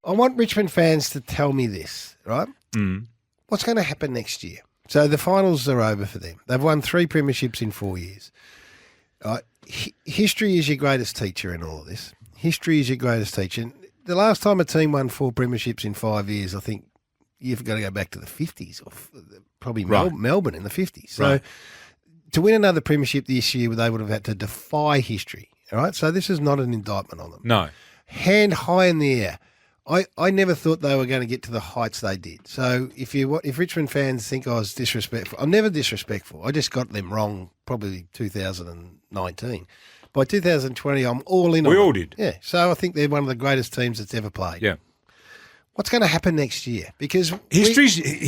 I want Richmond fans to tell me this, right? Mm. What's going to happen next year? So the finals are over for them. They've won 3 premierships in 4 years. History is your greatest teacher in all of this. History is your greatest teacher. The last time a team won 4 premierships in 5 years, I think you've got to go back to the 50s, or probably Melbourne in the 50s. So to win another premiership this year, they would have had to defy history. All right, so this is not an indictment on them. No. Hand high in the air. I never thought they were going to get to the heights they did. So if Richmond fans think I was disrespectful, I'm never disrespectful. I just got them wrong probably 2019. By 2020, I'm all in on them. We all did. Yeah, so I think they're one of the greatest teams that's ever played. Yeah. What's going to happen next year? Because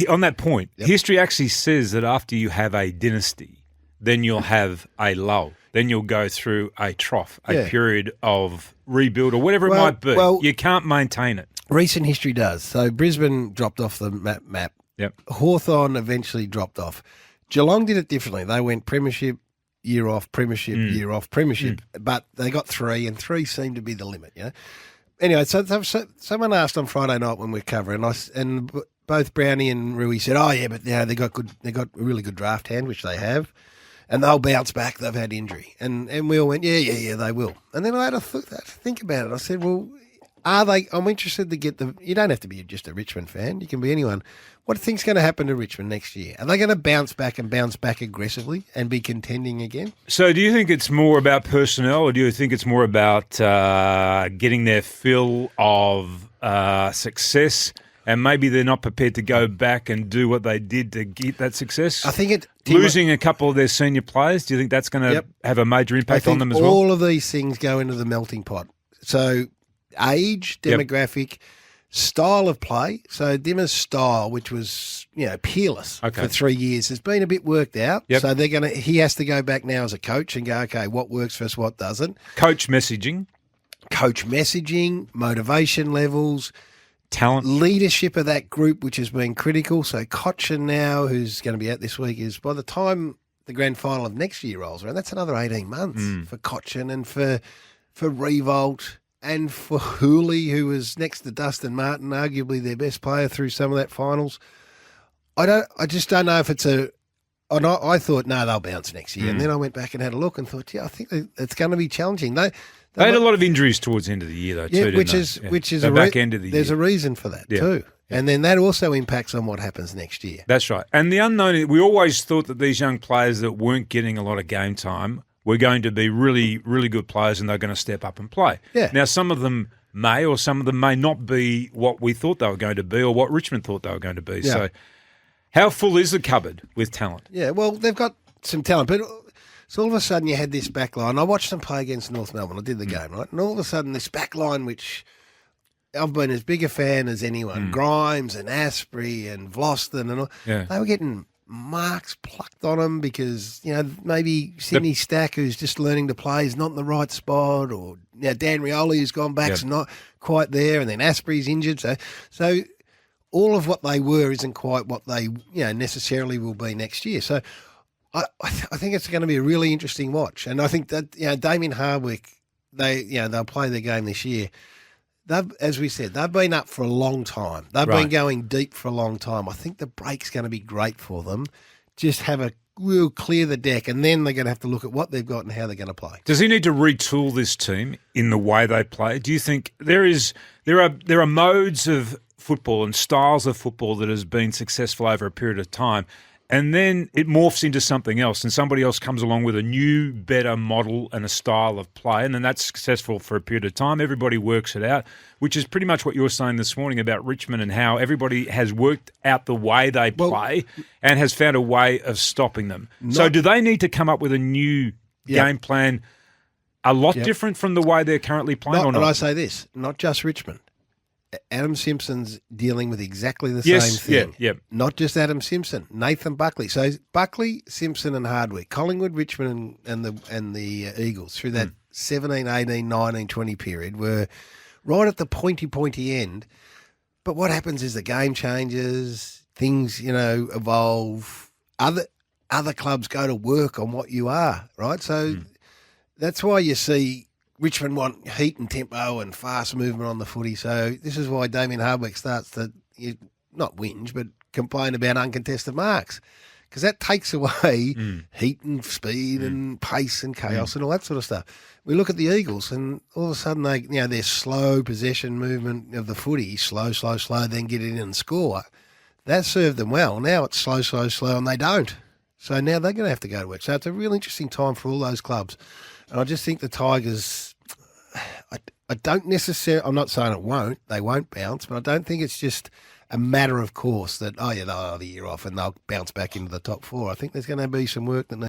on that point, history actually says that after you have a dynasty, then you'll have a lull. Then you'll go through a trough, a period of rebuild or whatever it might be. Well, you can't maintain it. Recent history does. So Brisbane dropped off the map. Yep. Hawthorn eventually dropped off. Geelong did it differently. They went premiership, year off, premiership, year off, premiership. But they got 3, and 3 seemed to be the limit, you know. Anyway, so someone asked on Friday night when we were covering, and both Brownie and Rui said, "Oh yeah, but they got a really good draft hand, which they have, and they'll bounce back. They've had injury." And we all went, yeah, they will. And then I had to think about it. I said, well, are they? I'm interested to get the. You don't have to be just a Richmond fan. You can be anyone. What do you think's going to happen to Richmond next year? Are they going to bounce back aggressively and be contending again? So do you think it's more about personnel, or do you think it's more about getting their fill of success, and maybe they're not prepared to go back and do what they did to get that success? I think losing a couple of their senior players, do you think that's going to have a major impact on them as well? All of these things go into the melting pot. So age, demographic, style of play. So Dimmer's style, which was peerless for 3 years, has been a bit worked out. Yep. So he has to go back now as a coach and go, okay, what works for us, what doesn't. Coach messaging, motivation levels, talent, leadership of that group, which has been critical. So Cochin now, who's going to be out this week, is by the time the grand final of next year rolls around, that's another 18 months for Cochin and for Revolt. And for Hooley, who was next to Dustin Martin, arguably their best player through some of that finals, I just don't know if it's a. I thought they'll bounce next year, and then I went back and had a look and thought, I think it's going to be challenging. They had a lot of injuries towards the end of the year, though. Too, which is the back end of the year. There's a reason for that too, and then that also impacts on what happens next year. That's right. And the unknown. We always thought that these young players that weren't getting a lot of game time were going to be really, really good players, and they're going to step up and play. Yeah. Now, some of them may, or some of them may not be what we thought they were going to be, or what Richmond thought they were going to be. Yeah. So, how full is the cupboard with talent? Yeah, well, they've got some talent, but so all of a sudden you had this back line. I watched them play against North Melbourne. I did the game, right? And all of a sudden this back line, which I've been as big a fan as anyone, Grimes and Asprey and Vlosten and all, they were getting marks plucked on them because, maybe Sydney Stack, who's just learning to play, is not in the right spot, or Dan Rioli, who's gone back, is not quite there, and then Asprey's injured. So all of what they were isn't quite what they necessarily will be next year. So I think it's going to be a really interesting watch, and I think that Damien Hardwick, they'll play their game this year. As we said, they've been up for a long time. They've been going deep for a long time. I think the break's going to be great for them. Just we'll clear the deck, and then they're going to have to look at what they've got and how they're going to play. Does he need to retool this team in the way they play? Do you think there are modes of football and styles of football that has been successful over a period of time, and then it morphs into something else, and somebody else comes along with a new, better model and a style of play, and then that's successful for a period of time. Everybody works it out, which is pretty much what you were saying this morning about Richmond and how everybody has worked out the way they play and has found a way of stopping them. So do they need to come up with a new game plan a lot different from the way they're currently playing or not? And I say this, not just Richmond. Adam Simpson's dealing with exactly the same thing. Yeah. Not just Adam Simpson, Nathan Buckley. So Buckley, Simpson and Hardwick, Collingwood, Richmond and the Eagles through that 17, 18, 19, 20 period were right at the pointy end. But what happens is the game changes, things, evolve. Other clubs go to work on what you are, right? So that's why you see Richmond want heat and tempo and fast movement on the footy. So this is why Damien Hardwick starts to not whinge, but complain about uncontested marks. Because that takes away heat and speed and pace and chaos and all that sort of stuff. We look at the Eagles and all of a sudden their slow possession movement of the footy, slow, then get in and score. That served them well. Now it's slow, and they don't. So now they're going to have to go to work. So it's a real interesting time for all those clubs. And I just think the Tigers, I don't necessarily, I'm not saying they won't bounce, but I don't think it's just a matter of course that, they'll have a year off and they'll bounce back into the top four. I think there's going to be some work that